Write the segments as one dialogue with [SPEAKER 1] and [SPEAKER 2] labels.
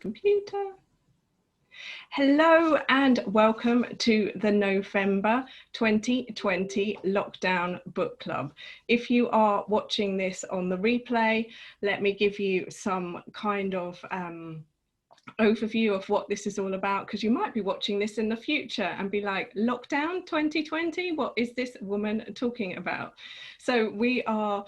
[SPEAKER 1] Computer. Hello and welcome to the November 2020 Lockdown Book Club. If you are watching this on the replay, let me give you some kind of overview of what this is all about, because you might be watching this in the future and be like, lockdown 2020, what is this woman talking about? So we are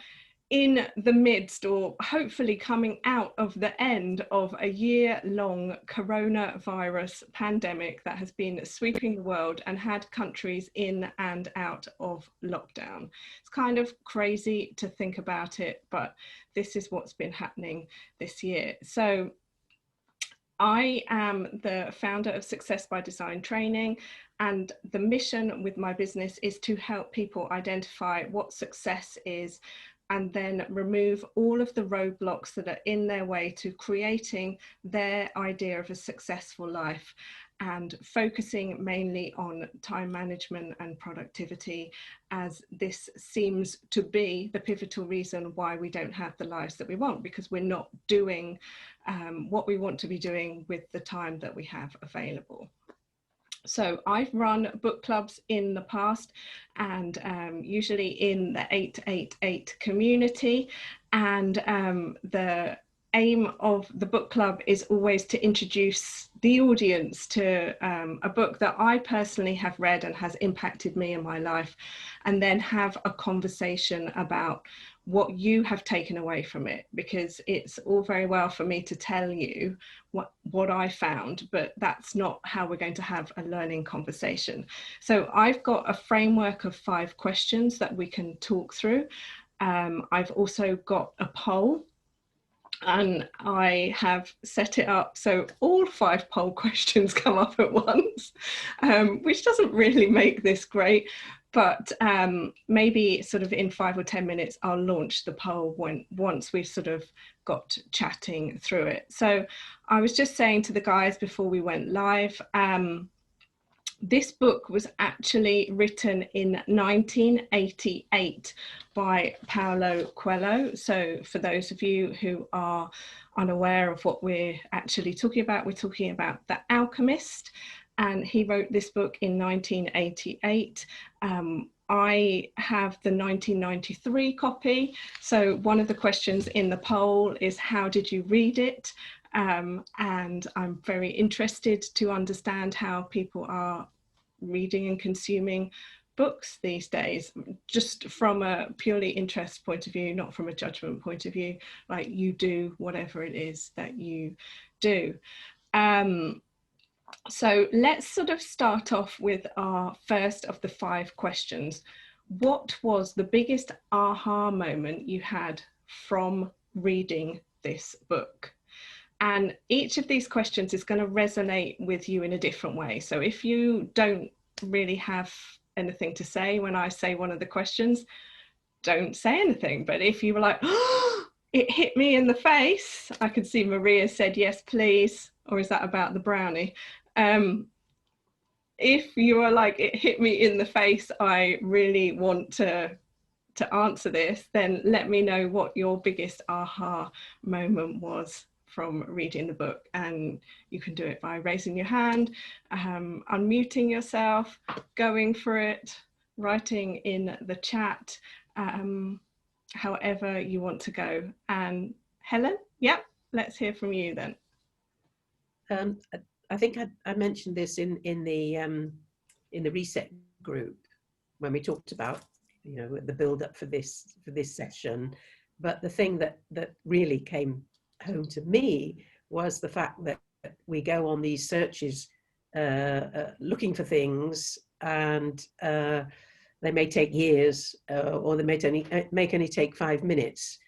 [SPEAKER 1] in the midst, or hopefully coming out of the end of a year-long coronavirus pandemic that has been sweeping the world and had countries in and out of lockdown. It's kind of crazy to think about it, but this is what's been happening this year. So I am the founder of Success by Design Training, and the mission with my business is to help people identify what success is and then remove all of the roadblocks that are in their way to creating their idea of a successful life, and focusing mainly on time management and productivity, as this seems to be the pivotal reason why we don't have the lives that we want, because we're not doing what we want to be doing with the time that we have available. So I've run book clubs in the past, and usually in the 888 community, and the aim of the book club is always to introduce the audience to a book that I personally have read and has impacted me in my life, and then have a conversation about what you have taken away from it, because it's all very well for me to tell you what I found, but that's not how we're going to have a learning conversation. So I've got a framework of 5 questions that we can talk through. I've also got a poll, and I have set it up so all 5 poll questions come up at once, which doesn't really make this great, but maybe sort of in 5 or 10 minutes I'll launch the poll once we've sort of got chatting through it. So I was just saying to the guys before we went live, this book was actually written in 1988 by Paulo Coelho. So for those of you who are unaware of what we're actually talking about, we're talking about The Alchemist, and he wrote this book in 1988. I have the 1993 copy. So one of the questions in the poll is, how did you read it? And I'm very interested to understand how people are reading and consuming books these days, just from a purely interest point of view, not from a judgment point of view, like you do whatever it is that you do. So let's sort of start off with our first of the 5 questions. What was the biggest aha moment you had from reading this book? And each of these questions is going to resonate with you in a different way. So if you don't really have anything to say when I say one of the questions, don't say anything. But if you were like, oh, it hit me in the face, I could see Maria said, yes, please. Or is that about the brownie? If you are like, it hit me in the face, I really want to answer this, then let me know what your biggest aha moment was from reading the book. And you can do it by raising your hand, unmuting yourself, going for it, writing in the chat, however you want to go. And Helen, yep, let's hear from you then.
[SPEAKER 2] I think I mentioned this in the reset group when we talked about, you know, the build up for this session. But the thing that really came home to me was the fact that we go on these searches looking for things, and they may take years, or they may only take 5 minutes.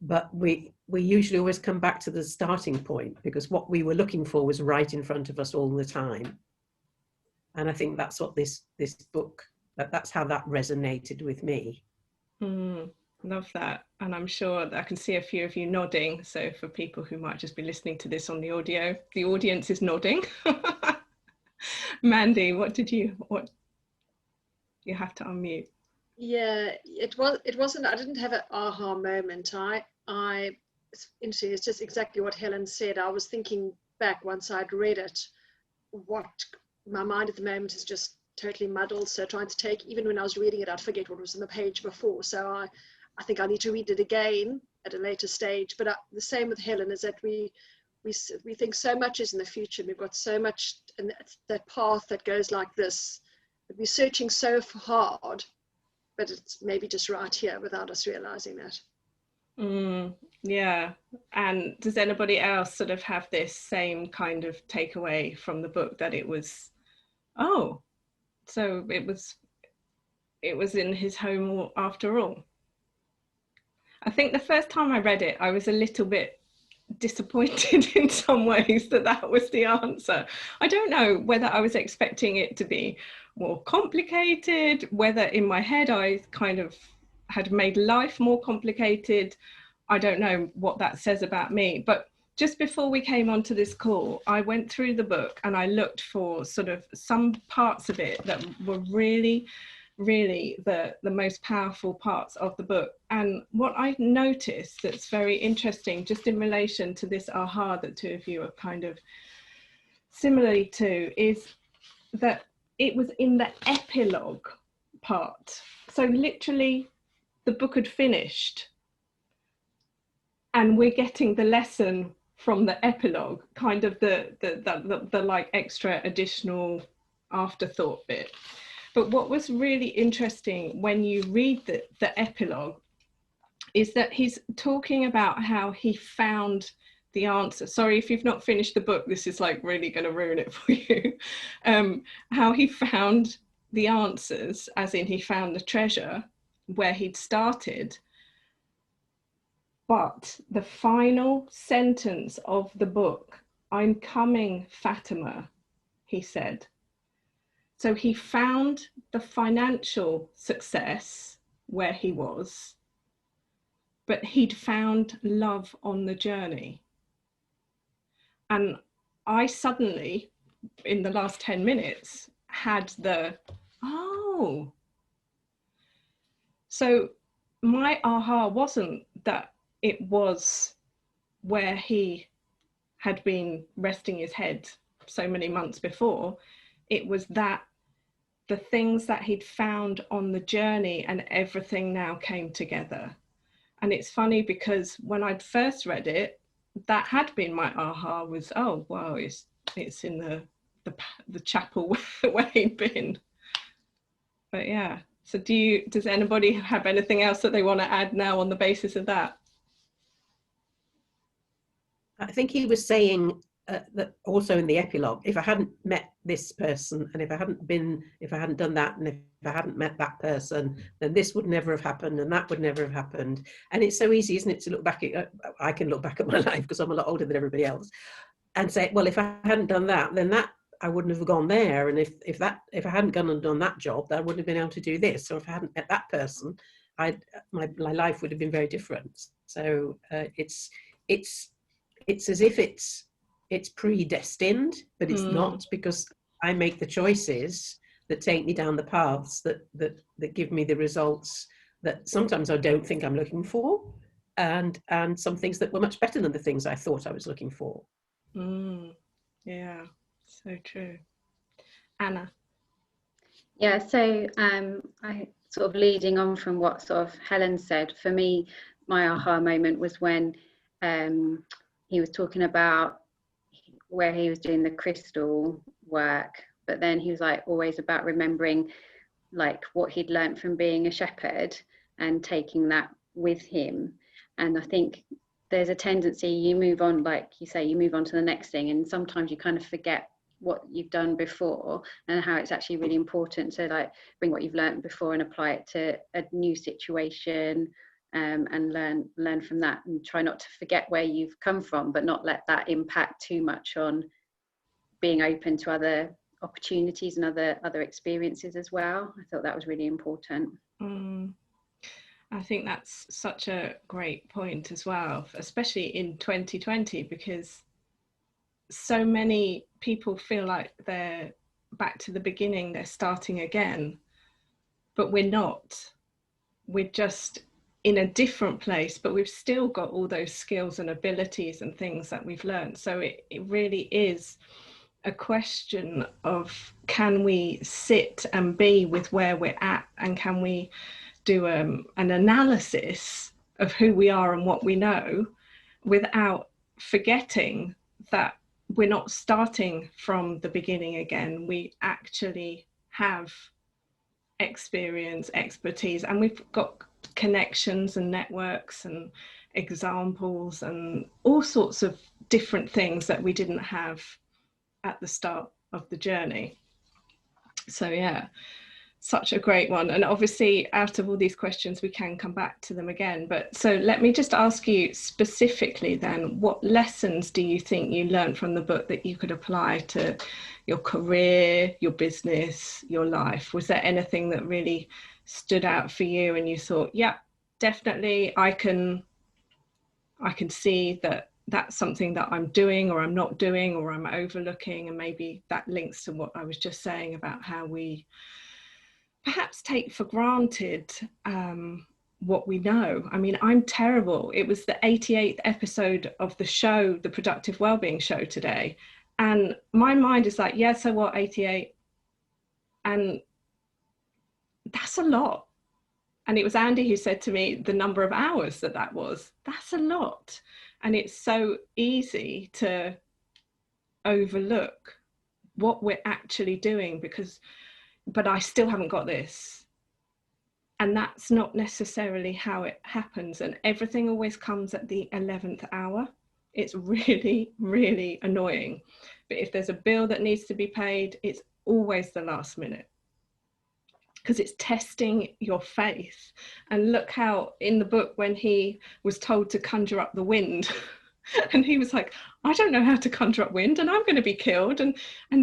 [SPEAKER 2] But we usually always come back to the starting point, because what we were looking for was right in front of us all the time. And I think that's what this book, that's how that resonated with me.
[SPEAKER 1] Love that. And I'm sure that I can see a few of you nodding. So for people who might just be listening to this on the audio, the audience is nodding. Mandy, what you have to unmute?
[SPEAKER 3] Yeah, it wasn't, I didn't have an aha moment. I it's interesting. It's just exactly what Helen said. I was thinking back once I'd read it, what my mind at the moment is just totally muddled. So trying to take, even when I was reading it, I'd forget what was on the page before. So I think I need to read it again at a later stage. But the same with Helen is that we think so much is in the future. We've got so much, and that path that goes like this. We're searching so hard, but it's maybe just right here without us realizing that.
[SPEAKER 1] Yeah. And does anybody else sort of have this same kind of takeaway from the book, that it was, oh, so it was in his home after all? I think the first time I read it, I was a little bit disappointed in some ways that was the answer. I don't know whether I was expecting it to be more complicated, whether in my head I kind of had made life more complicated. I don't know what that says about me. But just before we came onto this call, I went through the book and I looked for sort of some parts of it that were really the most powerful parts of the book. And what I noticed that's very interesting, just in relation to this aha that two of you are kind of similarly to, is that it was in the epilogue part. So literally the book had finished and we're getting the lesson from the epilogue, kind of the like extra additional afterthought bit. But what was really interesting when you read the epilogue is that he's talking about how he found the answer. Sorry, if you've not finished the book, this is like really going to ruin it for you. How he found the answers, as in he found the treasure where he'd started. But the final sentence of the book, "I'm coming, Fatima," he said. So he found the financial success where he was, but he'd found love on the journey. And I suddenly, in the last 10 minutes, had oh. So my aha wasn't that it was where he had been resting his head so many months before. It was that the things that he'd found on the journey and everything now came together. And it's funny because when I'd first read it, that had been my aha, was, oh, wow, it's in the chapel where he'd been. But yeah, so does anybody have anything else that they want to add now on the basis of that?
[SPEAKER 2] I think he was saying that also in the epilogue, if I hadn't met this person, and if I hadn't done that, and if I hadn't met that person, then this would never have happened, and that would never have happened. And it's so easy, isn't it, to look back at, I can look back at my life because I'm a lot older than everybody else, and say, well, if I hadn't done that, then that I wouldn't have gone there. And if I hadn't gone and done that job, then I wouldn't have been able to do this. Or if I hadn't met that person, my life would have been very different. So it's as if it's predestined, but it's not, because I make the choices that take me down the paths that give me the results that sometimes I don't think I'm looking for, and some things that were much better than the things I thought I was looking for.
[SPEAKER 1] Yeah, so true. Anna?
[SPEAKER 4] Yeah, so I sort of leading on from what sort of Helen said, for me, my aha moment was when he was talking about where he was doing the crystal work, but then he was like always about remembering like what he'd learned from being a shepherd and taking that with him. And I think there's a tendency, you move on, like you say, you move on to the next thing, and sometimes you kind of forget what you've done before, and how it's actually really important to like bring what you've learned before and apply it to a new situation, and learn from that, and try not to forget where you've come from, but not let that impact too much on being open to other opportunities and other experiences as well. I thought that was really important.
[SPEAKER 1] I think that's such a great point as well, especially in 2020, because so many people feel like they're back to the beginning, they're starting again, but we're not. We're just in a different place, but we've still got all those skills and abilities and things that we've learned. So it really is a question of, can we sit and be with where we're at, and can we do an analysis of who we are and what we know, without forgetting that we're not starting from the beginning again. We actually have experience, expertise, and we've got connections and networks and examples and all sorts of different things that we didn't have at the start of the journey. So yeah, such a great one. And obviously out of all these questions we can come back to them again, but so let me just ask you specifically then, what lessons do you think you learned from the book that you could apply to your career, your business, your life? Was there anything that really stood out for you and you thought, yeah, definitely I can see that that's something that I'm doing or I'm not doing or I'm overlooking? And maybe that links to what I was just saying about how we perhaps take for granted what we know. I mean, I'm terrible. It was the 88th episode of the show, the Productive Wellbeing Show today. And my mind is like, yeah, so what, 88? And that's a lot. And it was Andy who said to me the number of hours that was. That's a lot. And it's so easy to overlook what we're actually doing but I still haven't got this. And that's not necessarily how it happens. And everything always comes at the 11th hour. It's really, really annoying. But if there's a bill that needs to be paid, it's always the last minute, because it's testing your faith. And look how in the book, when he was told to conjure up the wind, and he was like, I don't know how to conjure up wind, and I'm going to be killed. And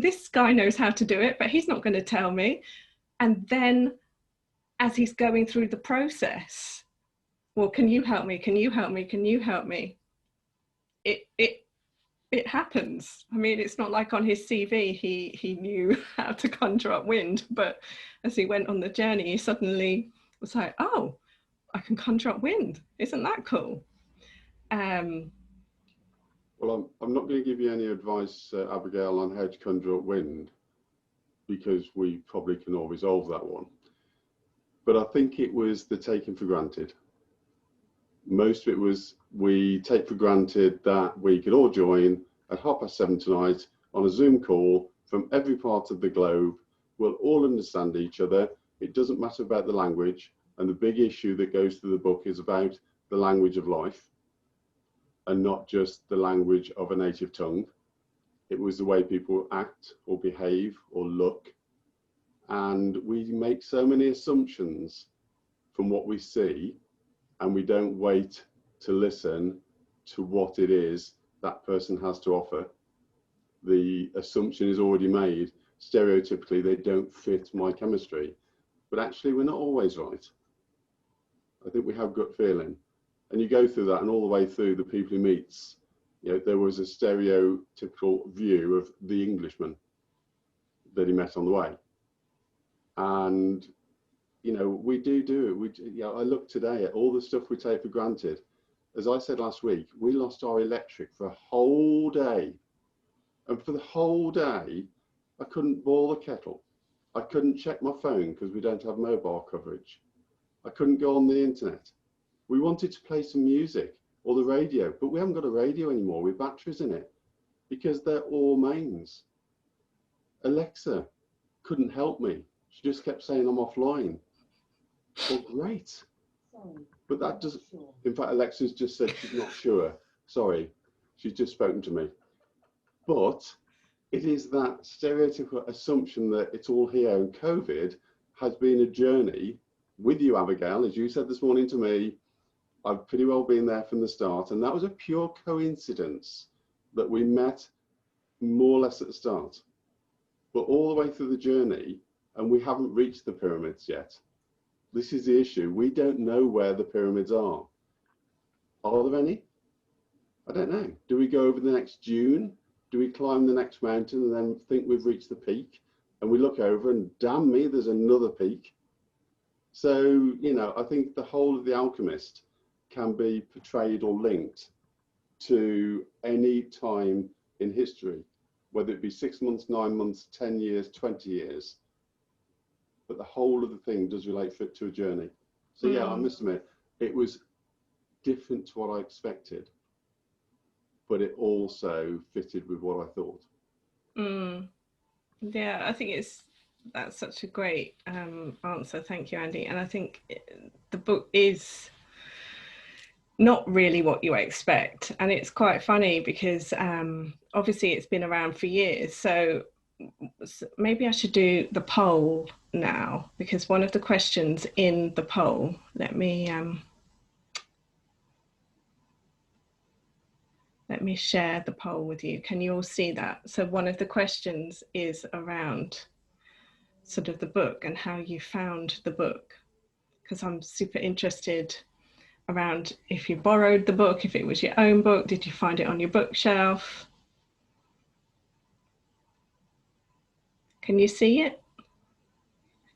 [SPEAKER 1] this guy knows how to do it, but he's not going to tell me. And then as he's going through the process, well, can you help me? Can you help me? Can you help me? It happens. I mean, it's not like on his CV he knew how to conjure up wind, but as he went on the journey, he suddenly was like, oh, I can conjure up wind. Isn't that cool?
[SPEAKER 5] Well, I'm not going to give you any advice, Abigail, on how to conjure up wind, because we probably can all resolve that one. But I think it was the taking for granted. Most of it was, we take for granted that we could all join at 7:30 tonight on a Zoom call from every part of the globe. We'll all understand each other. It doesn't matter about the language. And the big issue that goes through the book is about the language of life, and not just the language of a native tongue. It was the way people act or behave or look. And we make so many assumptions from what we see, and we don't wait to listen to what it is that person has to offer. The assumption is already made. Stereotypically, they don't fit my chemistry. But actually, we're not always right. I think we have gut feeling. And you go through that, and all the way through the people he meets, you know, there was a stereotypical view of the Englishman that he met on the way. And, you know, we do it. I look today at all the stuff we take for granted. As I said last week, we lost our electric for a whole day. And for the whole day, I couldn't boil the kettle. I couldn't check my phone because we don't have mobile coverage. I couldn't go on the internet. We wanted to play some music or the radio, but we haven't got a radio anymore with batteries in it because they're all mains. Alexa couldn't help me. She just kept saying I'm offline. Well, great. Sorry, but that doesn't, sure. In fact, Alexa's just said she's not sure. Sorry, she's just spoken to me. But it is that stereotypical assumption that it's all here, and COVID has been a journey with you, Abigail, as you said this morning to me. I've pretty well been there from the start, and that was a pure coincidence that we met more or less at the start. But all the way through the journey, and we haven't reached the pyramids yet. This is the issue. We don't know where the pyramids are. Are there any? I don't know. Do we go over the next dune? Do we climb the next mountain and then think we've reached the peak? And we look over and damn me, there's another peak. So, you know, I think the whole of The Alchemist can be portrayed or linked to any time in history, whether it be 6 months, 9 months, 10 years, 20 years. But the whole of the thing does relate to a journey. So yeah, I must admit, it was different to what I expected, but it also fitted with what I thought.
[SPEAKER 1] Yeah, I think that's such a great answer. Thank you, Andy. And I think the book is not really what you expect. And it's quite funny because obviously it's been around for years. So maybe I should do the poll now, because one of the questions in the poll, let me share the poll with you. Can you all see that? So one of the questions is around sort of the book and how you found the book, because I'm super interested around if you borrowed the book, if it was your own book, did you find it on your bookshelf? Can you see it?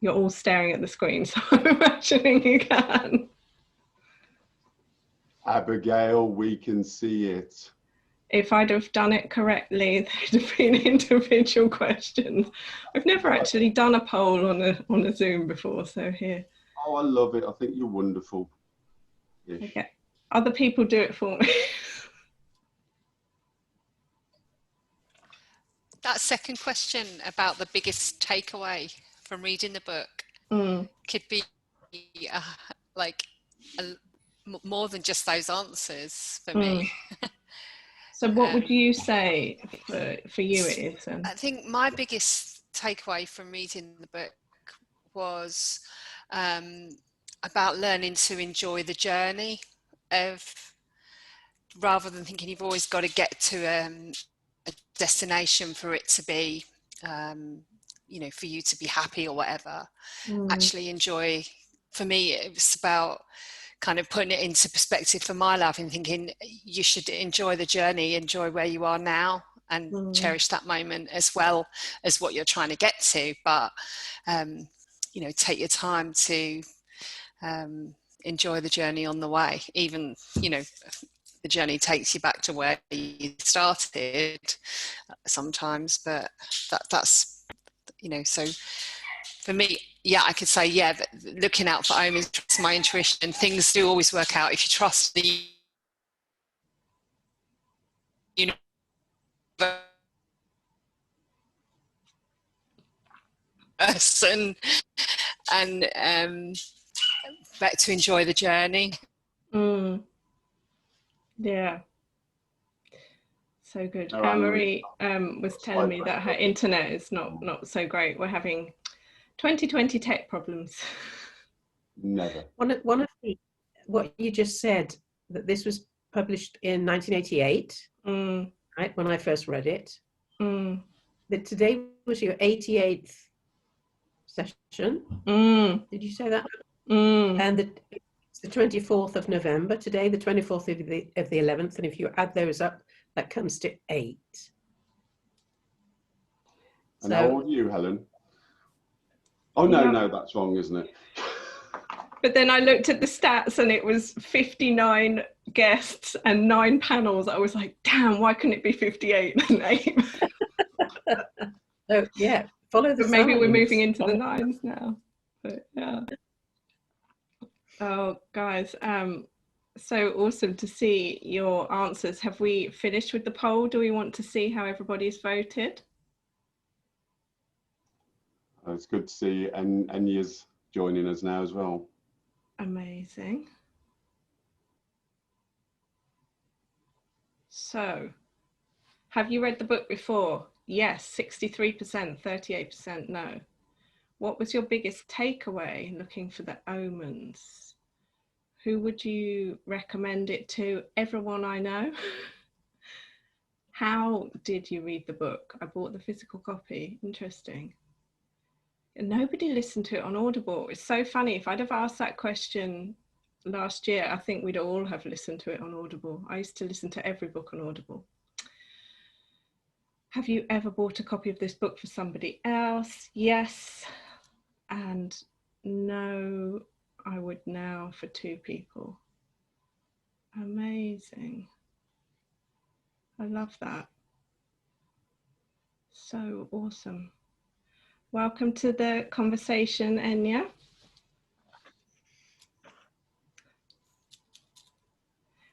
[SPEAKER 1] You're all staring at the screen, so I'm imagining you can.
[SPEAKER 5] Abigail, we can see it.
[SPEAKER 1] If I'd have done it correctly, there'd have been individual questions. I've never actually done a poll on a Zoom before, so here.
[SPEAKER 5] Oh, I love it. I think you're wonderful.
[SPEAKER 1] Okay, other people do it for me.
[SPEAKER 6] That second question about the biggest takeaway from reading the book could be more than just those answers for me.
[SPEAKER 1] So what would you say for you it is?
[SPEAKER 6] I think my biggest takeaway from reading the book was about learning to enjoy the journey rather than thinking you've always got to get to a destination for it to be, you know, for you to be happy or whatever. Actually enjoy, for me, it was about kind of putting it into perspective for my life and thinking you should enjoy the journey, enjoy where you are now, and cherish that moment as well as what you're trying to get to. But, you know, take your time to enjoy the journey on the way, even, you know, the journey takes you back to where you started sometimes, but that's, you know, so for me, yeah, I could say, yeah, but looking out for omens, my intuition, things do always work out if you trust the universe and back to enjoy the journey.
[SPEAKER 1] Yeah. So good.
[SPEAKER 5] No,
[SPEAKER 1] Anne-Marie was telling me that her internet is not so great. We're having 2020 tech problems.
[SPEAKER 5] Never.
[SPEAKER 2] One of the, what you just said, that this was published in 1988, right, when I first read it. That today was your 88th session. Did you say that? And it's the 24th of November today, the 24th of the 11th, and if you add those up, that comes to 8.
[SPEAKER 5] And how old are you, Helen? Oh, no, that's wrong, isn't it?
[SPEAKER 1] But then I looked at the stats and it was 59 guests and 9 panels. I was like, damn, why couldn't it be 58 and 8?
[SPEAKER 2] So, yeah, follow the
[SPEAKER 1] But maybe
[SPEAKER 2] signs.
[SPEAKER 1] we're moving into the 9s now. But yeah. Oh, guys, so awesome to see your answers. Have we finished with the poll? Do we want to see how everybody's voted?
[SPEAKER 5] It's good to see Enya's joining us now as well.
[SPEAKER 1] Amazing. So, have you read the book before? Yes, 63%, 38% no. What was your biggest takeaway looking for the omens? Who would you recommend it to? Everyone I know. How did you read the book? I bought the physical copy. Interesting. And nobody listened to it on Audible. It's so funny. If I'd have asked that question last year, I think we'd all have listened to it on Audible. I used to listen to every book on Audible. Have you ever bought a copy of this book for somebody else? Yes. And know I would now for 2 people. Amazing. I love that. So awesome. Welcome to the conversation, Enya.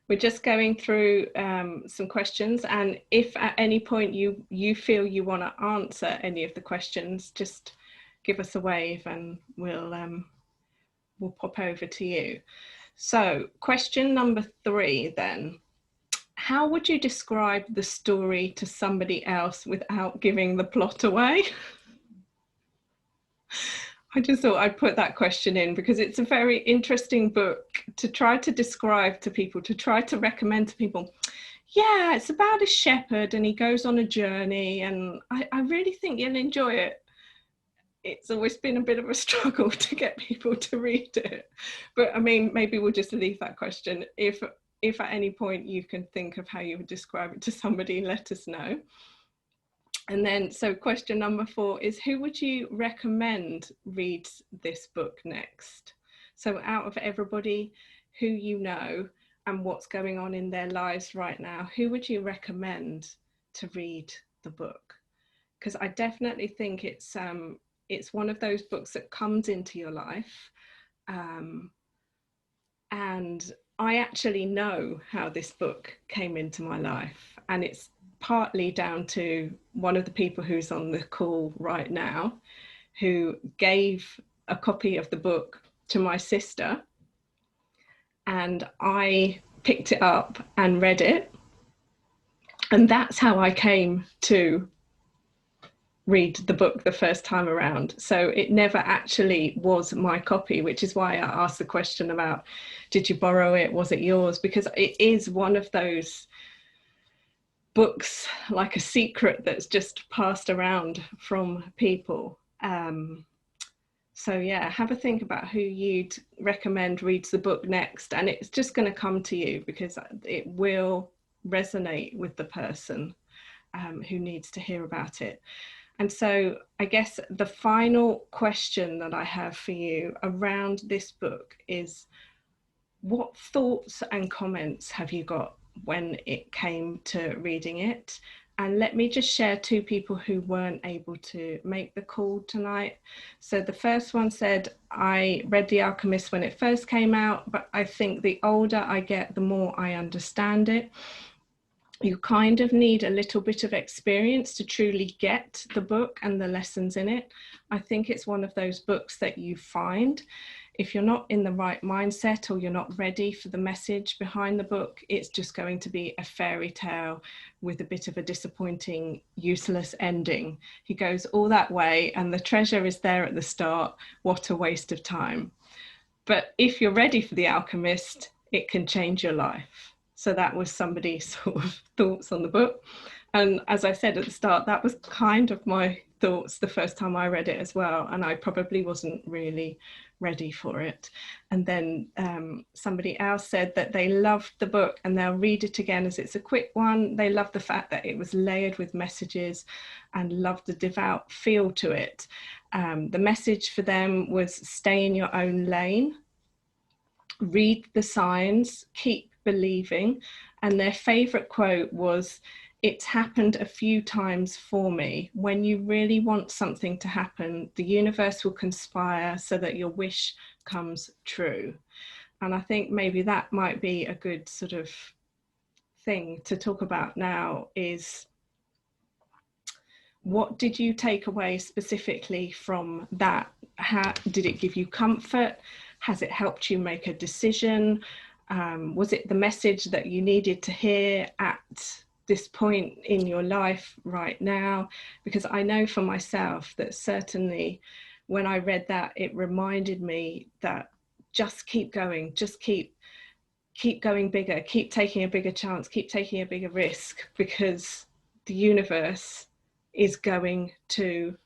[SPEAKER 1] We're just going through some questions, and if at any point you feel you want to answer any of the questions, just give us a wave and we'll pop over to you. So question number 3 then. How would you describe the story to somebody else without giving the plot away? I just thought I'd put that question in because it's a very interesting book to try to describe to people, to try to recommend to people. Yeah, it's about a shepherd and he goes on a journey, and I really think you'll enjoy it. It's always been a bit of a struggle to get people to read it. But I mean, maybe we'll just leave that question. If at any point you can think of how you would describe it to somebody, let us know. And then, so question number 4 is, who would you recommend reads this book next? So out of everybody who you know and what's going on in their lives right now, who would you recommend to read the book? Because I definitely think it's one of those books that comes into your life. And I actually know how this book came into my life, and it's partly down to one of the people who's on the call right now, who gave a copy of the book to my sister, and I picked it up and read it, and that's how I came to read the book the first time around. So it never actually was my copy, which is why I asked the question about, did you borrow it? Was it yours? Because it is one of those books, like a secret, that's just passed around from people. So yeah, have a think about who you'd recommend reads the book next, and it's just going to come to you because it will resonate with the person who needs to hear about it. And so I guess the final question that I have for you around this book is, what thoughts and comments have you got when it came to reading it? And let me just share 2 people who weren't able to make the call tonight. So the first one said, I read The Alchemist when it first came out, but I think the older I get, the more I understand it. You kind of need a little bit of experience to truly get the book and the lessons in it. I think it's one of those books that you find, if you're not in the right mindset or you're not ready for the message behind the book, it's just going to be a fairy tale with a bit of a disappointing, useless ending. He goes all that way and the treasure is there at the start. What a waste of time. But if you're ready for The Alchemist, it can change your life. So that was somebody's sort of thoughts on the book. And as I said at the start, that was kind of my thoughts the first time I read it as well. And I probably wasn't really ready for it. And then somebody else said that they loved the book and they'll read it again as it's a quick one. They loved the fact that it was layered with messages and loved the devout feel to it. The message for them was stay in your own lane, read the signs, keep believing. And their favorite quote was, it's happened a few times for me. When you really want something to happen, the universe will conspire so that your wish comes true. And I think maybe that might be a good sort of thing to talk about now, is what did you take away specifically from that? How did it give you comfort? Has it helped you make a decision? Was it the message that you needed to hear at this point in your life right now? Because I know for myself that certainly when I read that, it reminded me that just keep going, just keep going bigger, keep taking a bigger chance, keep taking a bigger risk, because the universe is going to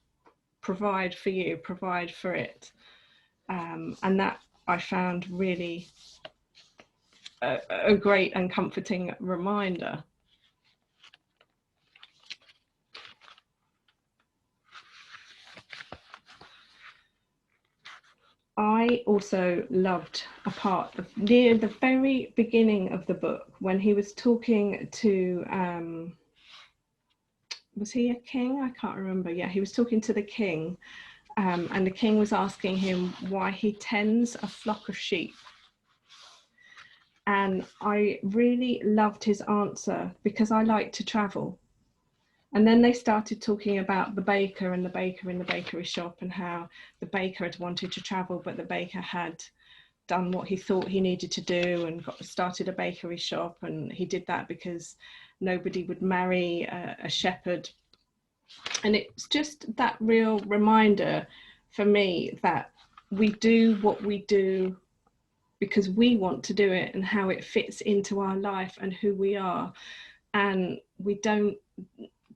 [SPEAKER 1] provide for you, provide for it. And that I found really a great and comforting reminder. I also loved a part near the very beginning of the book when he was talking to, was he a king? I can't remember. Yeah, he was talking to the king, and the king was asking him why he tends a flock of sheep. And I really loved his answer because I like to travel. And then they started talking about the baker and the baker in the bakery shop, and how the baker had wanted to travel, but the baker had done what he thought he needed to do and started a bakery shop. And he did that because nobody would marry a shepherd. And it's just that real reminder for me that we do what we do because we want to do it, and how it fits into our life and who we are. And we don't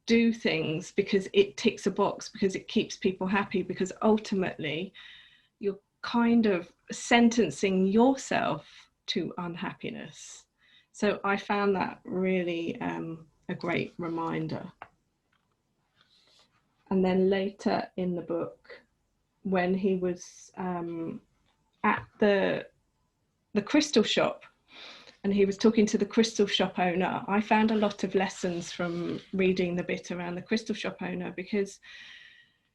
[SPEAKER 1] do things because it ticks a box, because it keeps people happy, because ultimately you're kind of sentencing yourself to unhappiness. So I found that really a great reminder. And then later in the book, when he was at the crystal shop, and he was talking to the crystal shop owner, I found a lot of lessons from reading the bit around the crystal shop owner, because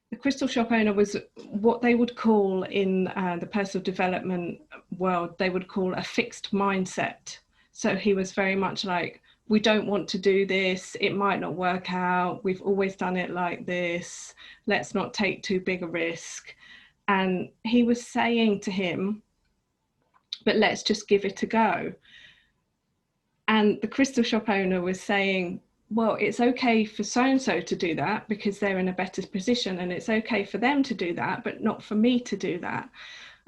[SPEAKER 1] the crystal shop owner was what they would call in the personal development world, they would call a fixed mindset. So he was very much like, we don't want to do this, it might not work out, we've always done it like this, let's not take too big a risk. And he was saying to him, but let's just give it a go. And the crystal shop owner was saying, well, it's okay for so-and-so to do that because they're in a better position, and it's okay for them to do that, but not for me to do that.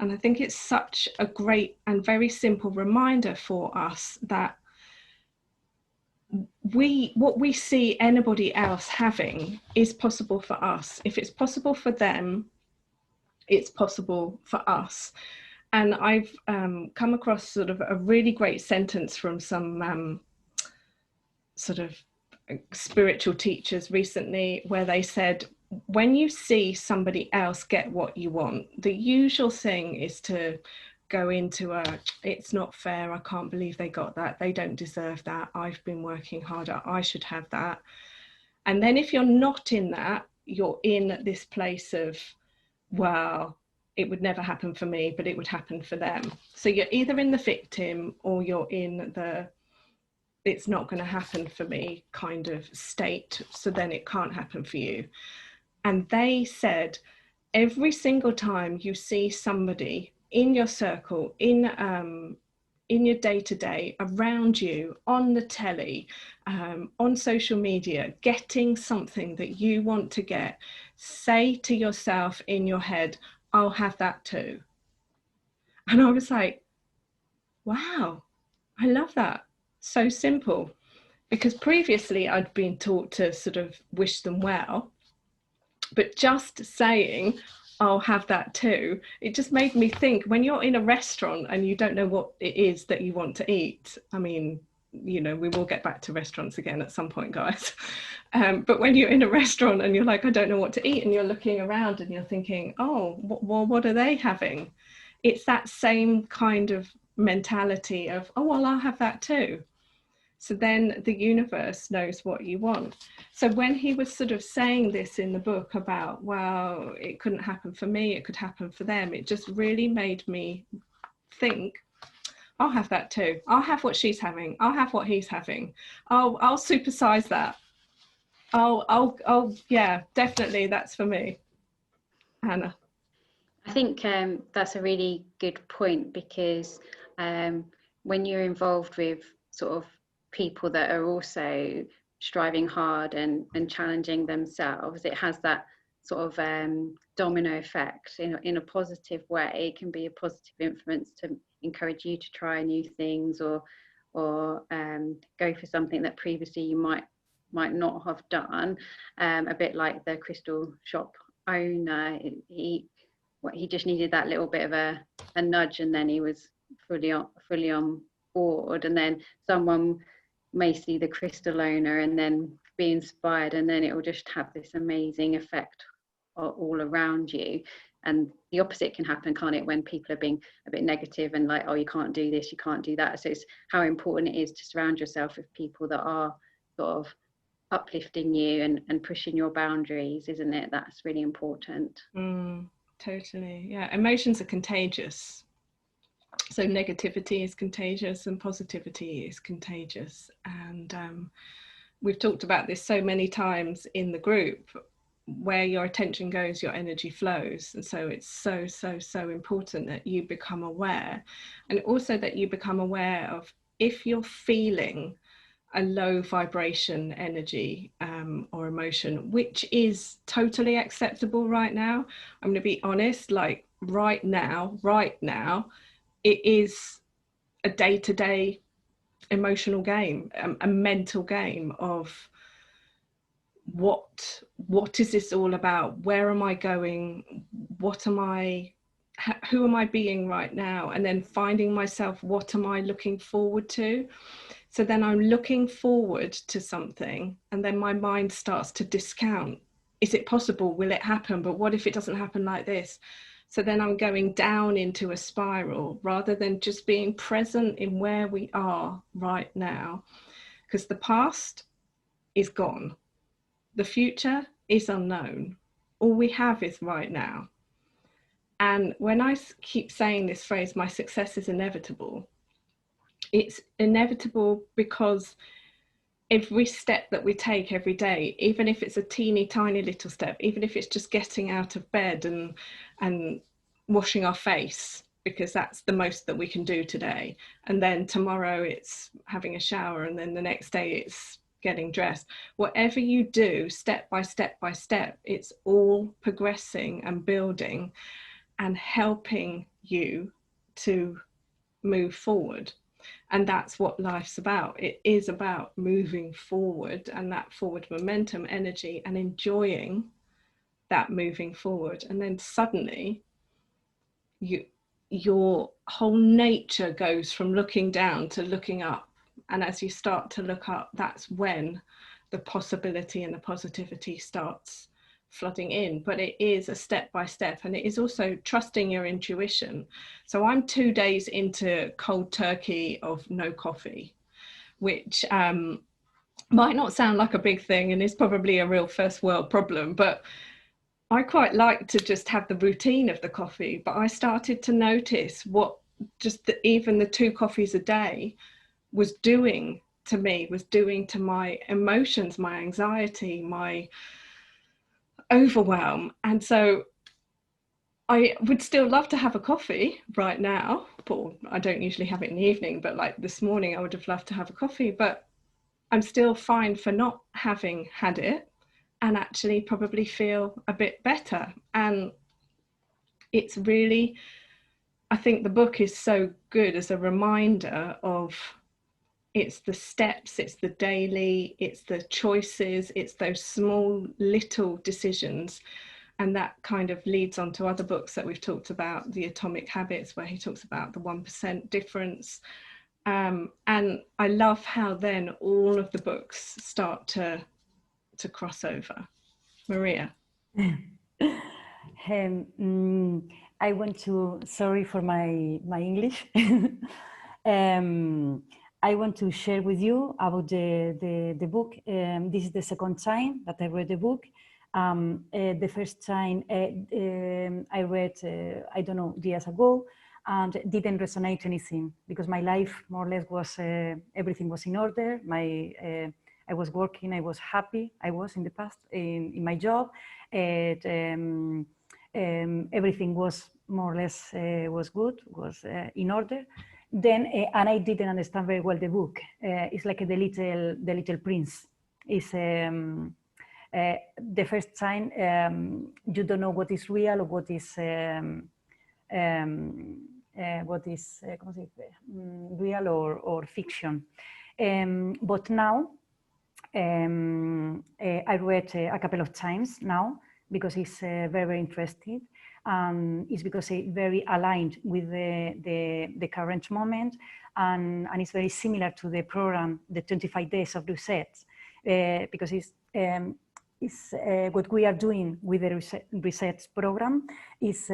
[SPEAKER 1] And I think it's such a great and very simple reminder for us that what we see anybody else having is possible for us. If it's possible for them, it's possible for us. And I've come across sort of a really great sentence from some sort of spiritual teachers recently, where they said, when you see somebody else get what you want, the usual thing is to go into it's not fair, I can't believe they got that, they don't deserve that, I've been working harder, I should have that. And then if you're not in that, you're in this place of, well, it would never happen for me, but it would happen for them. So you're either in the victim or you're in the it's not going to happen for me kind of state, so then it can't happen for you. And they said, every single time you see somebody in your circle, in your day-to-day, around you, on the telly, on social media, getting something that you want to get, say to yourself in your head, I'll have that too. And I was like, wow, I love that. So simple. Because previously I'd been taught to sort of wish them well, but just saying, I'll have that too, it just made me think, when you're in a restaurant and you don't know what it is that you want to eat, I mean, you know, we will get back to restaurants again at some point, guys. But when you're in a restaurant and you're like, I don't know what to eat, and you're looking around and you're thinking, oh, well, what are they having? It's that same kind of mentality of, oh, well, I'll have that too. So then the universe knows what you want. So when he was sort of saying this in the book about, well, it couldn't happen for me, it could happen for them, it just really made me think, I'll have that too. I'll have what she's having. I'll have what he's having. I'll supersize that. I'll yeah, definitely that's for me. Hannah.
[SPEAKER 4] I think that's a really good point, because when you're involved with sort of people that are also striving hard and challenging themselves, it has that sort of domino effect in a positive way. It can be a positive influence to encourage you to try new things, or go for something that previously you might not have done. A bit like the crystal shop owner, he just needed that little bit of a nudge, and then he was fully on board. And then someone may see the crystal owner and then be inspired, and then it will just have this amazing effect all around you. And the opposite can happen, can't it, when people are being a bit negative and like, oh, you can't do this, you can't do that. So it's how important it is to surround yourself with people that are sort of uplifting you and pushing your boundaries, isn't it? That's really important.
[SPEAKER 1] Totally. Yeah, emotions are contagious. So negativity is contagious and positivity is contagious. And we've talked about this so many times in the group. Where your attention goes, your energy flows. And so it's so important that you become aware, and also that you become aware of if you're feeling a low vibration energy or emotion, which is totally acceptable right now. I'm going to be honest, like right now, it is a day-to-day emotional game, a mental game of what is this all about? Where am I going? What am I, who am I being right now? And then finding myself, what am I looking forward to? So then I'm looking forward to something, and then my mind starts to discount. Is it possible? Will it happen? But what if it doesn't happen like this? So then I'm going down into a spiral rather than just being present in where we are right now, because the past is gone. The future is unknown. All we have is right now. And when I keep saying this phrase, my success is inevitable, it's inevitable because every step that we take every day, even if it's a teeny tiny little step, even if it's just getting out of bed and washing our face, because that's the most that we can do today. And then tomorrow it's having a shower, and then the next day it's getting dressed. Whatever you do, step by step by step, it's all progressing and building and helping you to move forward. And that's what life's about. It is about moving forward, and that forward momentum, energy, and enjoying that moving forward. And then suddenly your whole nature goes from looking down to looking up. And as you start to look up, that's when the possibility and the positivity starts flooding in. But it is a step by step, and it is also trusting your intuition. So I'm 2 days into cold turkey of no coffee, which might not sound like a big thing and is probably a real first world problem, but I quite like to just have the routine of the coffee. But I started to notice what just even the 2 coffees a day was doing to me, was doing to my emotions, my anxiety, my overwhelm. And so I would still love to have a coffee right now, but I don't usually have it in the evening, but like this morning I would have loved to have a coffee, but I'm still fine for not having had it, and actually probably feel a bit better. And it's really, I think the book is so good as a reminder of it's the steps, it's the daily, it's the choices, it's those small little decisions. And that kind of leads on to other books that we've talked about, the Atomic Habits, where he talks about the 1% difference. And I love how then all of the books start to cross over. Maria.
[SPEAKER 7] I want to, sorry for my English. I want to share with you about the book. This is the second time that I read the book. The first time I read, I don't know, years ago, and didn't resonate anything, because my life more or less was, everything was in order. I was working, I was happy, I was in the past in my job, and everything was more or less was good, was in order. Then, and I didn't understand very well the book. It's like the Little Prince. It's the first time you don't know what is real or what is real or fiction. But now I read a couple of times now, because it's very interesting. It's because it's very aligned with the current moment, and it's very similar to the program, the 25 Days of Lucette, because it's what we are doing with the research program is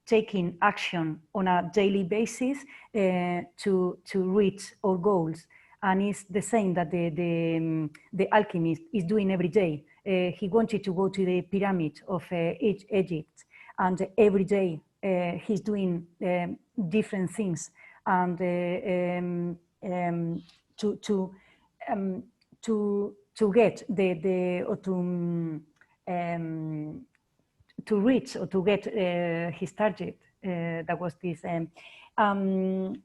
[SPEAKER 7] taking action on a daily basis to reach our goals. And it's the same that the Alchemist is doing every day. He wanted to go to the pyramid of Egypt, and every day he's doing different things, and to get to reach or to get his target. That was this. I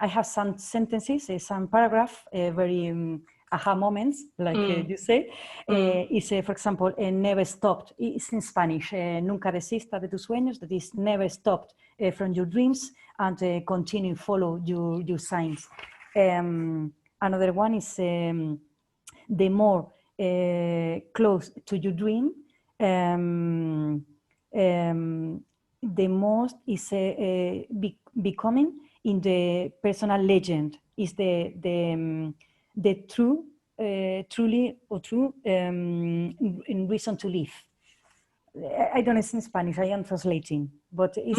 [SPEAKER 7] have some sentences, some paragraph, very aha moments, like you say. Is, for example, never stopped. It's in Spanish. Nunca desista de tus sueños. That is, never stopped from your dreams, and continue follow your signs. Another one is the more close to your dream, the most is becoming in the personal legend. Is the true, truly or true in reason to live. I don't know in Spanish. I am translating, but it's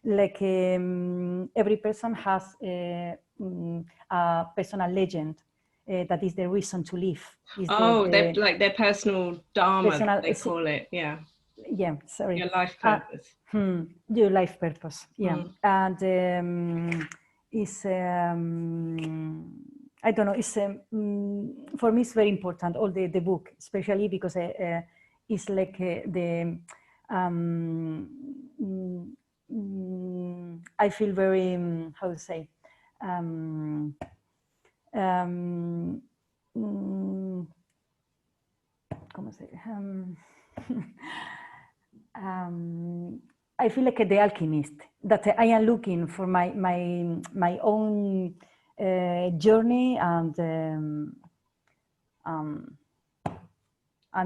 [SPEAKER 7] like every person has a personal legend. That is the reason to live. Is
[SPEAKER 1] like their personal dharma, personal, they call it. Yeah.
[SPEAKER 7] Yeah. Sorry.
[SPEAKER 1] Your life purpose.
[SPEAKER 7] Your life purpose. Yeah. And it's I don't know. It's for me it's very important. All the book, especially because it's like I feel very how to say. ¿Cómo se I feel like the alchemist, that I am looking for my own journey, and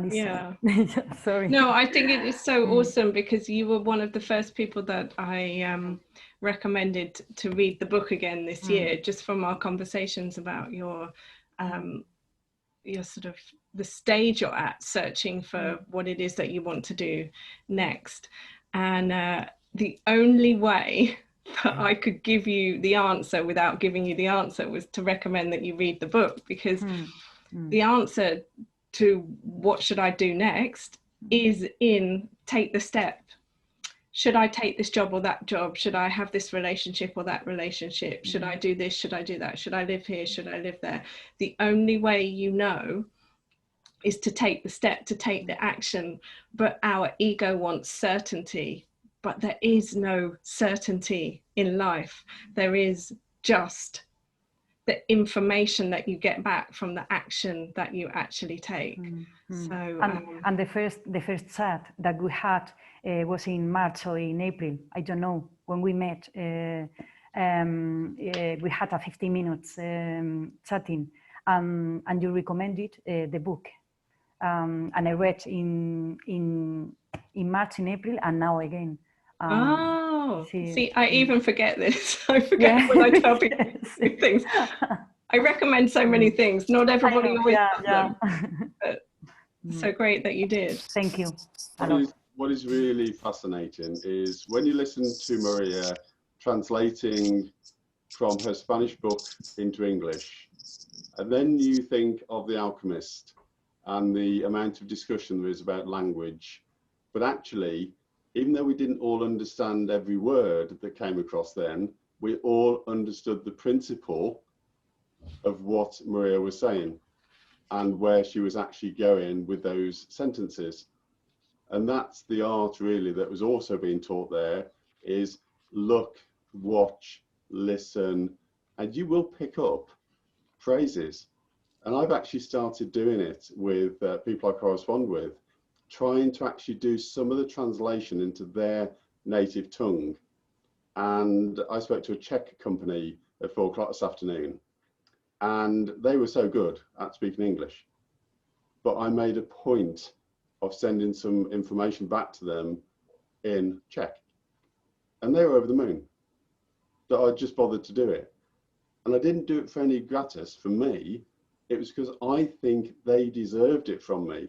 [SPEAKER 7] it's,
[SPEAKER 1] yeah.
[SPEAKER 7] Sorry.
[SPEAKER 1] No, I think it is so awesome, because you were one of the first people that I recommended to read the book again this year, just from our conversations about your sort of the stage you're at, searching for what it is that you want to do next. And the only way that I could give you the answer without giving you the answer was to recommend that you read the book, because the answer to what should I do next is in take the step. Should I take this job or that job? Should I have this relationship or that relationship? Should I do this? Should I do that? Should I live here? Should I live there? The only way you know is to take the step, to take the action. But our ego wants certainty, but there is no certainty in life. There is just the information that you get back from the action that you actually take. So
[SPEAKER 7] and the first chat that we had was in March or in April, I don't know, when we met. We had a 15 minutes chatting, and you recommended the book, and I read in March, in April, and now again. See,
[SPEAKER 1] I even forget this. I forget when I tell people things. I recommend so many things. Not everybody always does them. But so great that you did.
[SPEAKER 7] Thank you.
[SPEAKER 5] What is really fascinating is when you listen to Maria translating from her Spanish book into English, and then you think of The Alchemist and the amount of discussion there is about language. But actually, even though we didn't all understand every word that came across then, we all understood the principle of what Maria was saying and where she was actually going with those sentences. And that's the art really that was also being taught there, is look, watch, listen, and you will pick up phrases. And I've actually started doing it with people I correspond with, trying to actually do some of the translation into their native tongue. And I spoke to a Czech company at 4 o'clock this afternoon, and they were so good at speaking English. But I made a point of sending some information back to them in Czech. And they were over the moon that I just bothered to do it. And I didn't do it for any gratis for me. It was because I think they deserved it from me,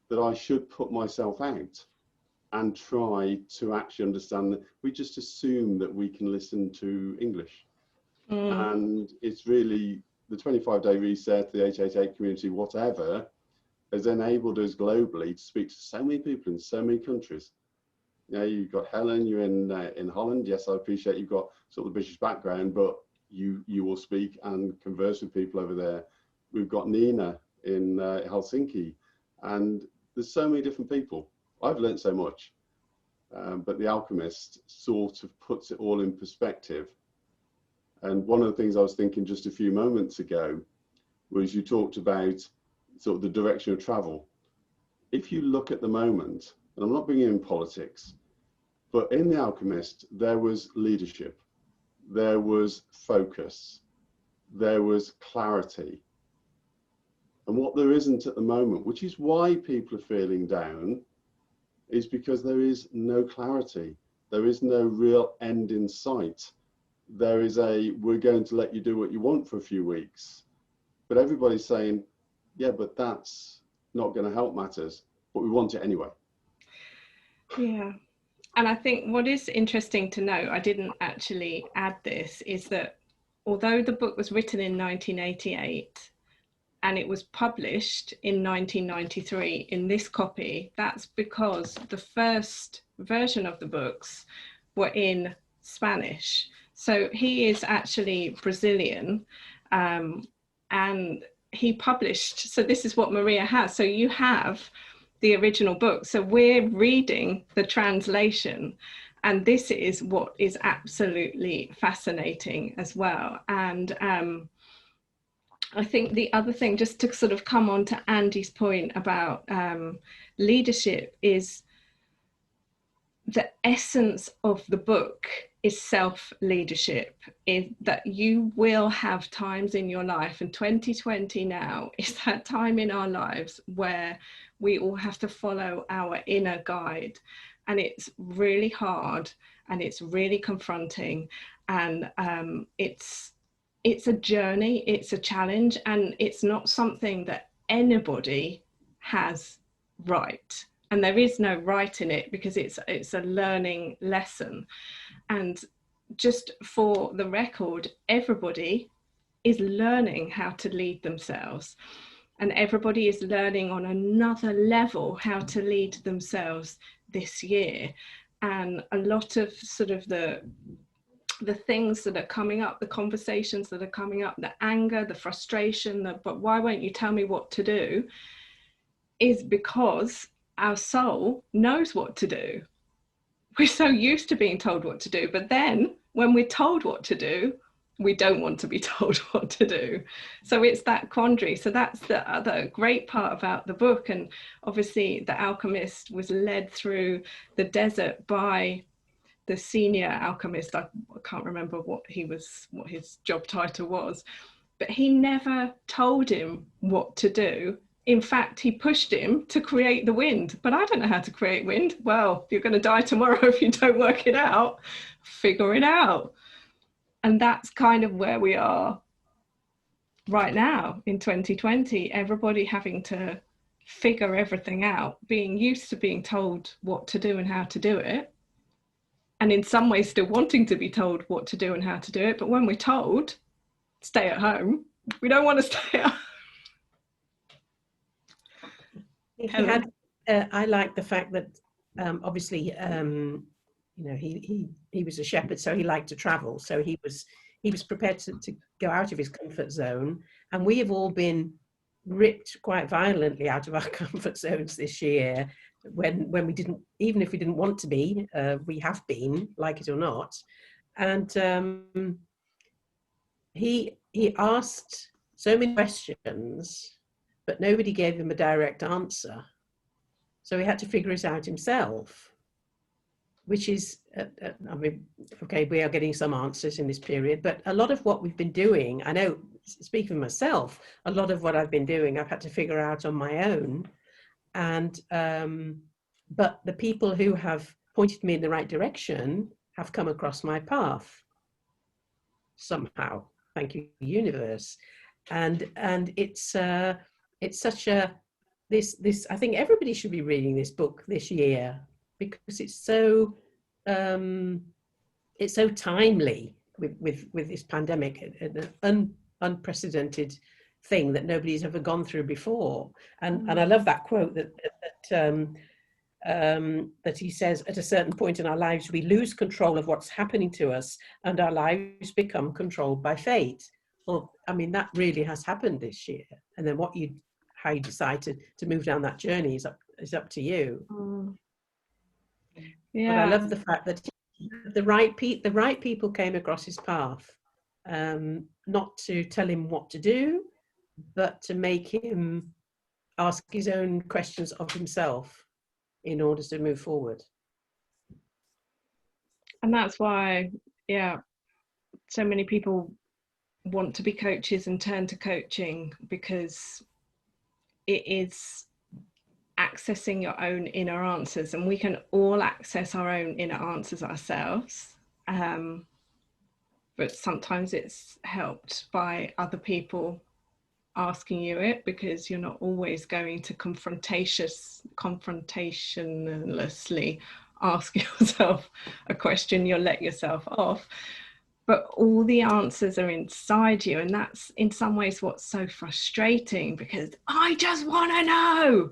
[SPEAKER 5] that I should put myself out and try to actually understand that we just assume that we can listen to English. And it's really the 25-day reset, the 888 community, whatever, has enabled us globally to speak to so many people in so many countries. You know, you've got Helen, you're in Holland. Yes, I appreciate you've got sort of the British background, but you will speak and converse with people over there. We've got Nina in Helsinki, and there's so many different people. I've learned so much, but The Alchemist sort of puts it all in perspective. And one of the things I was thinking just a few moments ago was you talked about sort of the direction of travel. If you look at the moment, and I'm not bringing in politics, but in The Alchemist, there was leadership, there was focus, there was clarity. And what there isn't at the moment, which is why people are feeling down, is because there is no clarity. There is no real end in sight. There is we're going to let you do what you want for a few weeks. But everybody's saying, yeah, but that's not going to help matters, but we want it anyway.
[SPEAKER 1] Yeah. And I think what is interesting to note, I didn't actually add this, is that although the book was written in 1988 and it was published in 1993 in this copy, that's because the first version of the books were in Spanish. So he is actually Brazilian, and he published, so this is what Maria has. So you have the original book. So we're reading the translation, and this is what is absolutely fascinating as well. And I think the other thing, just to sort of come on to Andy's point about leadership, is the essence of the book is self-leadership, is that you will have times in your life, and 2020 now is that time in our lives where we all have to follow our inner guide, and it's really hard and it's really confronting, and it's a journey, it's a challenge, and it's not something that anybody has right. And there is no right in it, because it's a learning lesson. And just for the record, everybody is learning how to lead themselves, and everybody is learning on another level how to lead themselves this year. And a lot of sort of the things that are coming up, the conversations that are coming up, the anger, the frustration, but why won't you tell me what to do, is because our soul knows what to do. We're so used to being told what to do, but then when we're told what to do, we don't want to be told what to do. So it's that quandary. So that's the other great part about the book. And obviously The Alchemist was led through the desert by the senior alchemist. I can't remember what his job title was, but he never told him what to do. In fact, he pushed him to create the wind. But I don't know how to create wind. Well, you're going to die tomorrow if you don't work it out. Figure it out. And that's kind of where we are right now in 2020. Everybody having to figure everything out, being used to being told what to do and how to do it. And in some ways still wanting to be told what to do and how to do it. But when we're told, stay at home, we don't want to stay at home.
[SPEAKER 2] I like the fact that obviously, you know, he was a shepherd, so he liked to travel. So he was prepared to go out of his comfort zone. And we have all been ripped quite violently out of our comfort zones this year, when we didn't, even if we didn't want to be, we have been, like it or not. And he asked so many questions, but nobody gave him a direct answer. So he had to figure it out himself, which is, I mean, okay, we are getting some answers in this period, but a lot of what we've been doing, I know, speaking for myself, a lot of what I've been doing, I've had to figure out on my own. And, but the people who have pointed me in the right direction have come across my path somehow. Thank you, universe. and it's such a this I think everybody should be reading this book this year, because it's so timely with this pandemic, an unprecedented thing that nobody's ever gone through before. And I love that quote that he says, at a certain point in our lives, we lose control of what's happening to us and our lives become controlled by fate. Well, I mean, that really has happened this year. And then how you decide to move down that journey is up to you.
[SPEAKER 1] Yeah.
[SPEAKER 2] But I love the fact that the right people came across his path, not to tell him what to do, but to make him ask his own questions of himself in order to move forward.
[SPEAKER 1] And that's why, yeah, so many people want to be coaches and turn to coaching, because it is accessing your own inner answers, and we can all access our own inner answers ourselves, but sometimes it's helped by other people asking you it, because you're not always going to confrontationlessly ask yourself a question. You'll let yourself off, but all the answers are inside you, and that's in some ways what's so frustrating, because I just want to know.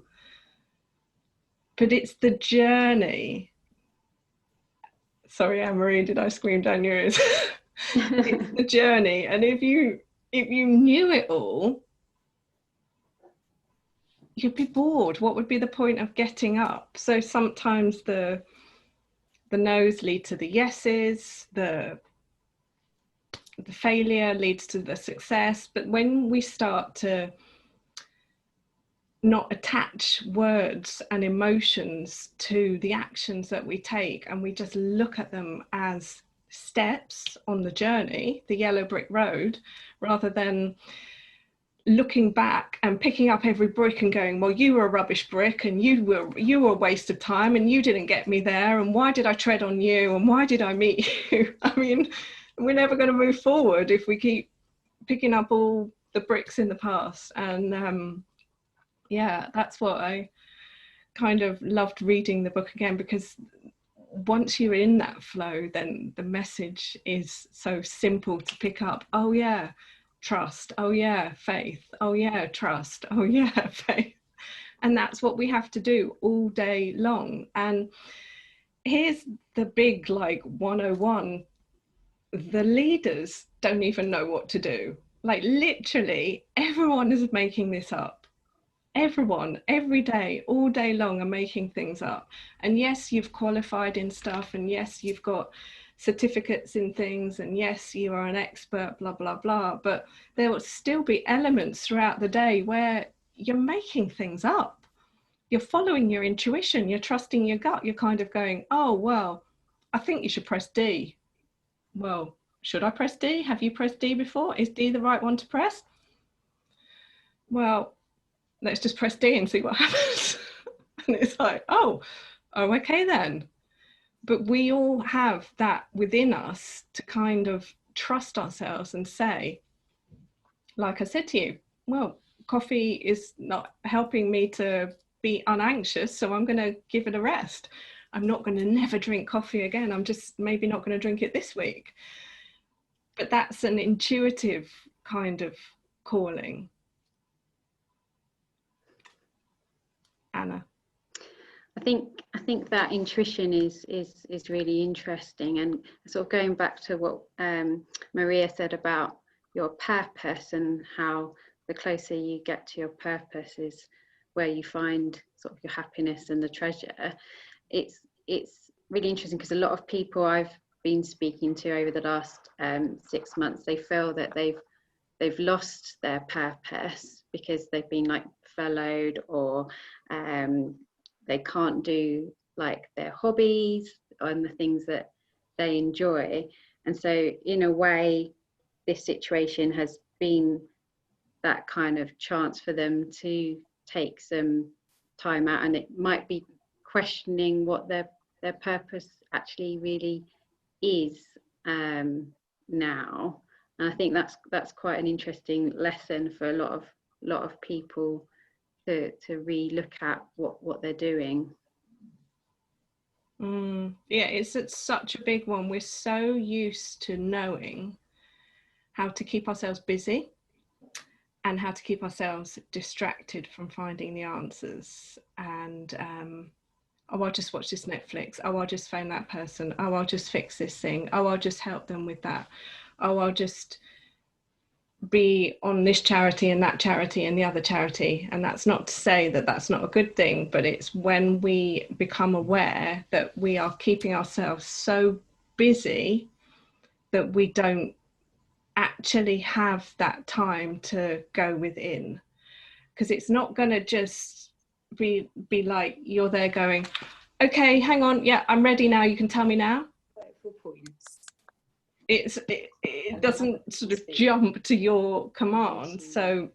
[SPEAKER 1] But it's the journey. Sorry, Anne-Marie, did I scream down your ears? It's the journey, and if you knew it all, you'd be bored. What would be the point of getting up? So sometimes the no's lead to the yeses, the failure leads to the success. But when we start to not attach words and emotions to the actions that we take, and we just look at them as steps on the journey, the yellow brick road, rather than looking back and picking up every brick and going, well, you were a rubbish brick, and you were a waste of time, and you didn't get me there, and why did I tread on you, and why did I meet you? I mean, we're never going to move forward if we keep picking up all the bricks in the past. And yeah, that's what I kind of loved reading the book again, because once you're in that flow, then the message is so simple to pick up. Oh yeah, trust. Oh yeah, faith. Oh yeah, trust. Oh yeah, faith. And that's what we have to do all day long. And here's the big 101. The leaders don't even know what to do. Literally everyone is making this up. Everyone, every day, all day long, are making things up. And yes, you've qualified in stuff, and yes, you've got certificates in things, and yes, you are an expert, blah, blah, blah. But there will still be elements throughout the day where you're making things up. You're following your intuition, you're trusting your gut, you're kind of going, oh, well, I think you should press D. Well, should I press D? Have you pressed D before? Is D the right one to press? Well, let's just press D and see what happens. And it's oh, okay then. But we all have that within us to kind of trust ourselves and say, like I said to you, well, coffee is not helping me to be unanxious, so I'm going to give it a rest. I'm not going to never drink coffee again. I'm just maybe not going to drink it this week. But that's an intuitive kind of calling. Anna.
[SPEAKER 4] I think that intuition is really interesting, and sort of going back to what Maria said about your purpose, and how the closer you get to your purpose is where you find sort of your happiness and the treasure. It's really interesting, because a lot of people I've been speaking to over the last 6 months, they feel that they've lost their purpose because they've been furloughed, or they can't do their hobbies and the things that they enjoy. And so in a way, this situation has been that kind of chance for them to take some time out, and it might be questioning what their purpose actually really is now. And I think that's quite an interesting lesson for a lot of people to re-look at what they're doing.
[SPEAKER 1] Yeah, it's such a big one. We're so used to knowing how to keep ourselves busy and how to keep ourselves distracted from finding the answers. And oh, I'll just watch this Netflix. Oh, I'll just phone that person. Oh, I'll just fix this thing. Oh, I'll just help them with that. Oh, I'll just be on this charity and that charity and the other charity. And that's not to say that that's not a good thing, but it's when we become aware that we are keeping ourselves so busy that we don't actually have that time to go within. Because it's not going to just be like you're there going, okay, hang on, yeah, I'm ready now, you can tell me now. It doesn't sort of jump to your command. So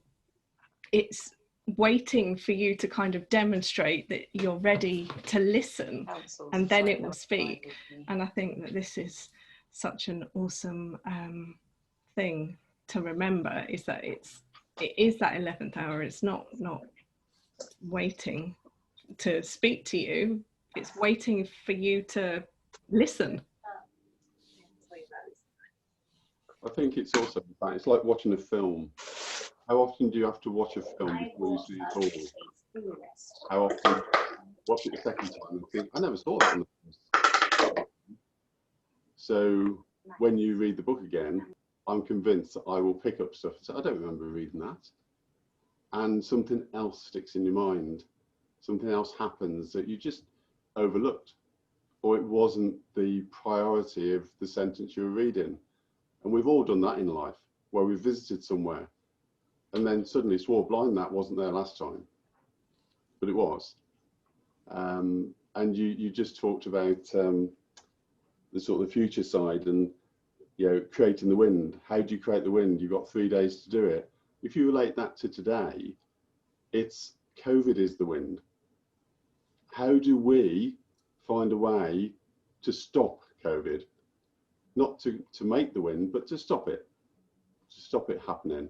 [SPEAKER 1] it's waiting for you to kind of demonstrate that you're ready to listen, and then it will speak. And I think that this is such an awesome thing to remember, is that it is that 11th hour. It's not waiting to speak to you, it's waiting for you to listen.
[SPEAKER 5] I think it's also, in fact, it's like watching a film. How often do you have to watch a film before you see it all? How often watch it a second time and think, I never saw that on the first. So when you read the book again, I'm convinced that I will pick up stuff and say, I don't remember reading that. And something else sticks in your mind. Something else happens that you just overlooked, or it wasn't the priority of the sentence you were reading. And we've all done that in life, where we've visited somewhere and then suddenly swore blind that wasn't there last time, but it was. And you just talked about the sort of the future side and, you know, creating the wind. How do you create the wind? You've got 3 days to do it. If you relate that to today, it's COVID is the wind. How do we find a way to stop COVID? Not to make the wind, but to stop it happening.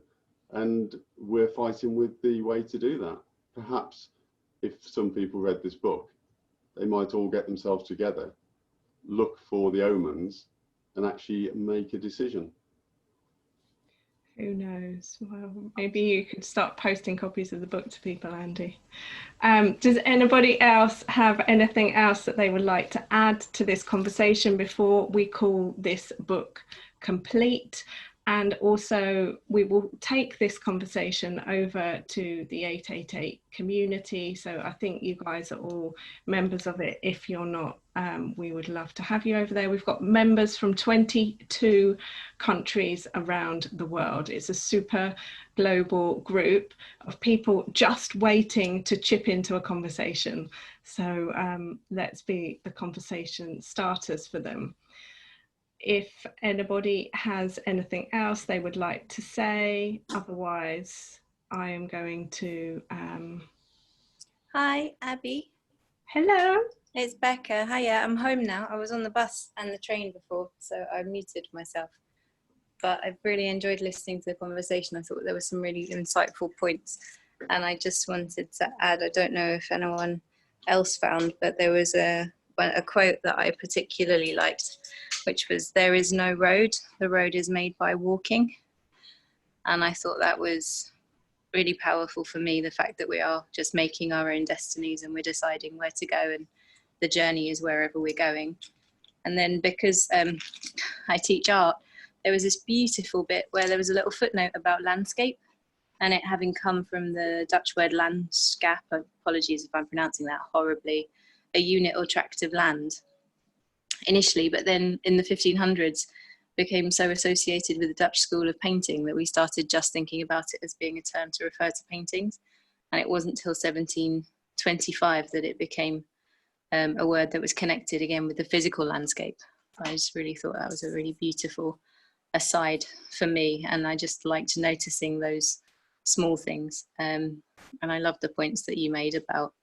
[SPEAKER 5] And we're fighting with the way to do that. Perhaps if some people read this book, they might all get themselves together, look for the omens, and actually make a decision.
[SPEAKER 1] Who knows? Well, maybe you could start posting copies of the book to people, Andy. Does anybody else have anything else that they would like to add to this conversation before we call this book complete? And also, we will take this conversation over to the 888 community. So I think you guys are all members of it. If you're not, we would love to have you over there. We've got members from 22 countries around the world. It's a super global group of people just waiting to chip into a conversation. So let's be the conversation starters for them. If anybody has anything else they would like to say, otherwise I am going to...
[SPEAKER 8] Hi, Abby.
[SPEAKER 1] Hello.
[SPEAKER 8] It's Becca. Hiya, I'm home now. I was on the bus and the train before, so I muted myself. But I've really enjoyed listening to the conversation. I thought there were some really insightful points. And I just wanted to add, I don't know if anyone else found, but there was a quote that I particularly liked, which was, "There is no road, the road is made by walking." And I thought that was really powerful for me, the fact that we are just making our own destinies and we're deciding where to go, and the journey is wherever we're going. And then because I teach art, there was this beautiful bit where there was a little footnote about landscape, and it having come from the Dutch word landschap, apologies if I'm pronouncing that horribly, a unit or tract of land initially, but then in the 1500s became so associated with the Dutch school of painting that we started just thinking about it as being a term to refer to paintings. And it wasn't until 1725 that it became a word that was connected again with the physical landscape. I just really thought that was a really beautiful aside for me, and I just liked noticing those small things. And I love the points that you made about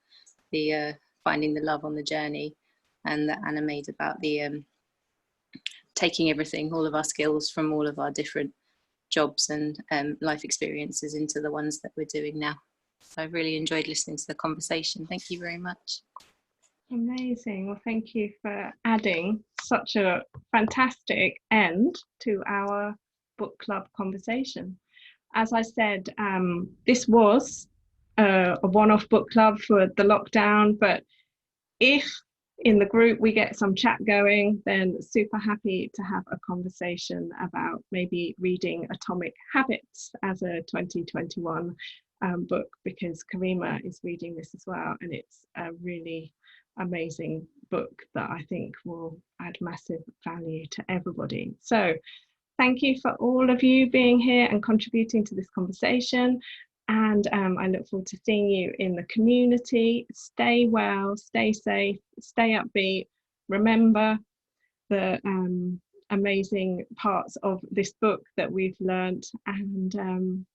[SPEAKER 8] the finding the love on the journey, and that Anna made about the taking everything, all of our skills from all of our different jobs and life experiences into the ones that we're doing now. So I really enjoyed listening to the conversation. Thank you very much.
[SPEAKER 1] Amazing. Well, thank you for adding such a fantastic end to our book club conversation. As I said, this was a one-off book club for the lockdown, but if in the group we get some chat going, then super happy to have a conversation about maybe reading Atomic Habits as a 2021 book, because Karima is reading this as well, and it's a really amazing book that I think will add massive value to everybody. So thank you for all of you being here and contributing to this conversation. And I look forward to seeing you in the community. Stay well, stay safe, stay upbeat. Remember the amazing parts of this book that we've learned. And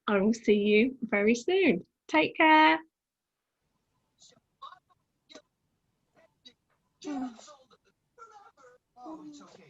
[SPEAKER 1] I will see you very soon. Take care.
[SPEAKER 9] Oh, it's okay.